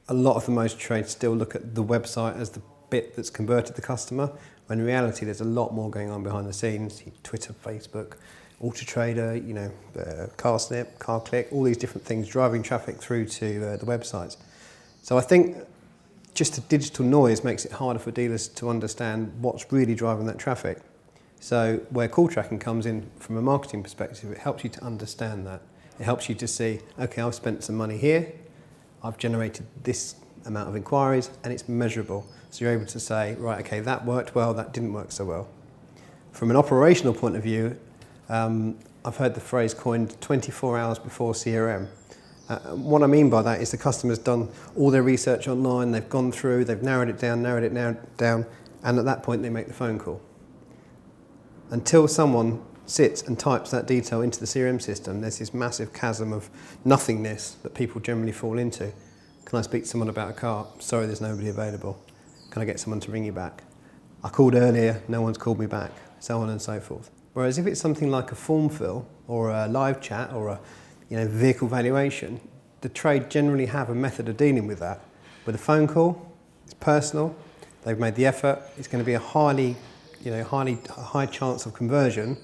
A lot of the motor trades still look at the website as the bit that's converted the customer, when in reality there's a lot more going on behind the scenes. Twitter, Facebook, Auto Trader, CarSnip, CarClick, all these different things driving traffic through to the websites. So I think just the digital noise makes it harder for dealers to understand what's really driving that traffic. So where call tracking comes in from a marketing perspective, it helps you to understand that. It helps you to see, okay, I've spent some money here, I've generated this amount of inquiries, and it's measurable. So you're able to say, right, okay, that worked well, that didn't work so well. From an operational point of view, I've heard the phrase coined 24 hours before CRM. What I mean by that is the customer's done all their research online, they've gone through, they've narrowed it down, and at that point they make the phone call. Until someone sits and types that detail into the CRM system, there's this massive chasm of nothingness that people generally fall into. Can I speak to someone about a car? Sorry, there's nobody available. Can I get someone to ring you back? I called earlier, no one's called me back, so on and so forth. Whereas if it's something like a form fill or a live chat or a vehicle valuation, the trade generally have a method of dealing with that. With a phone call, it's personal, they've made the effort, it's going to be a high chance of conversion.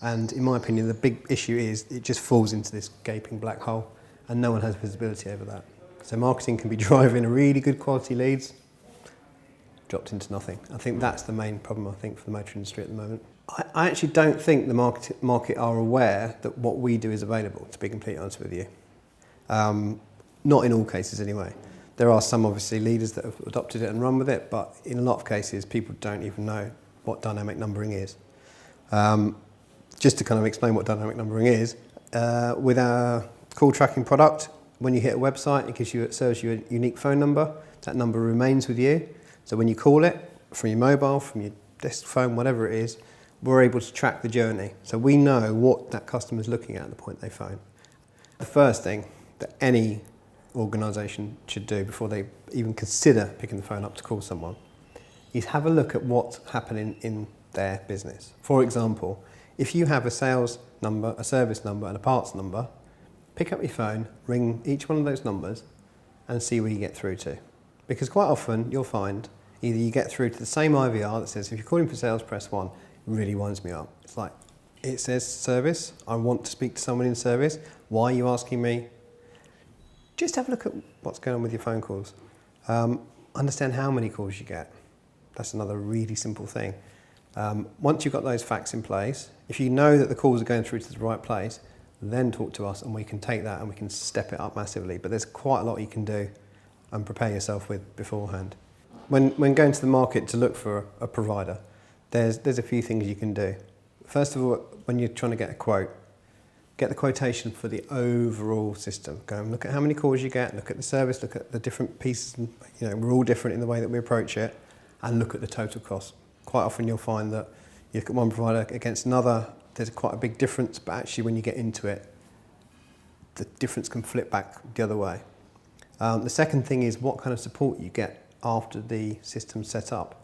And in my opinion, the big issue is it just falls into this gaping black hole and no one has visibility over that. So marketing can be driving really good quality leads, dropped into nothing. I think that's the main problem, for the motor industry at the moment. I actually don't think the market are aware that what we do is available, to be completely honest with you. Not in all cases anyway. There are some obviously leaders that have adopted it and run with it, but in a lot of cases people don't even know what dynamic numbering is. Just to kind of explain what dynamic numbering is, with our call tracking product, when you hit a website, it serves you a unique phone number. That number remains with you. So when you call it, from your mobile, from your desk phone, whatever it is, we're able to track the journey. So we know what that customer's looking at the point they phone. The first thing that any organisation should do before they even consider picking the phone up to call someone is have a look at what's happening in their business. For example, if you have a sales number, a service number and a parts number, pick up your phone, ring each one of those numbers and see where you get through to. Because quite often you'll find either you get through to the same IVR that says, if you're calling for sales, press 1. It really winds me up. It's like, it says service, I want to speak to someone in service. Why are you asking me? Just have a look at what's going on with your phone calls. Understand how many calls you get. That's another really simple thing. Once you've got those facts in place, if you know that the calls are going through to the right place, then talk to us and we can take that and we can step it up massively. But there's quite a lot you can do and prepare yourself with beforehand. When going to the market to look for a provider, there's a few things you can do. First of all, when you're trying to get a quote, get the quotation for the overall system. Go and look at how many calls you get, look at the service, look at the different pieces. We're all different in the way that we approach it, and look at the total cost. Quite often you'll find that you look at one provider against another, there's quite a big difference, but actually when you get into it, the difference can flip back the other way. The second thing is what kind of support you get after the system's set up.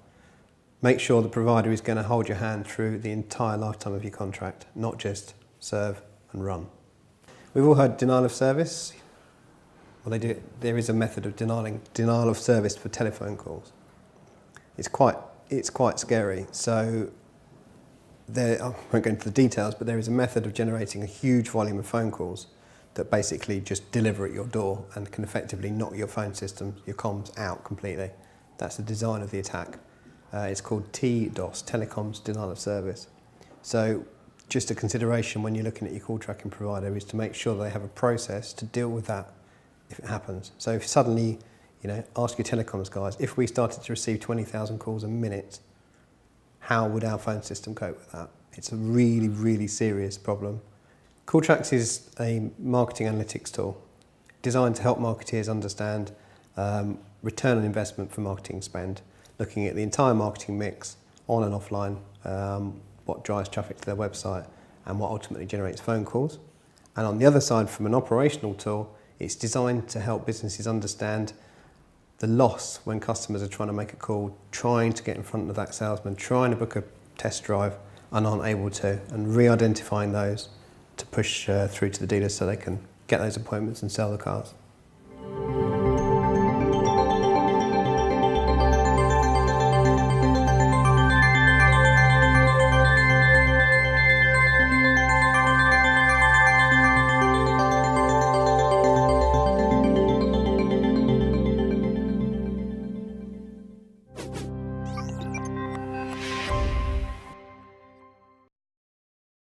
Make sure the provider is going to hold your hand through the entire lifetime of your contract, not just serve and run. We've all heard denial of service. Well, there is a method of denial of service for telephone calls. It's quite scary. So I won't go into the details, but there is a method of generating a huge volume of phone calls that basically just deliver at your door and can effectively knock your phone system, your comms, out completely. That's the design of the attack. It's called TDOS, Telecoms Denial of Service. So just a consideration when you're looking at your call tracking provider is to make sure they have a process to deal with that if it happens. So if suddenly, ask your telecoms guys, if we started to receive 20,000 calls a minute, how would our phone system cope with that? It's a really, really serious problem. Calltracks is a marketing analytics tool designed to help marketeers understand return on investment for marketing spend, looking at the entire marketing mix, on and offline, what drives traffic to their website and what ultimately generates phone calls. And on the other side, from an operational tool, it's designed to help businesses understand the loss when customers are trying to make a call, trying to get in front of that salesman, trying to book a test drive and aren't able to, and re-identifying those to push through to the dealers so they can get those appointments and sell the cars.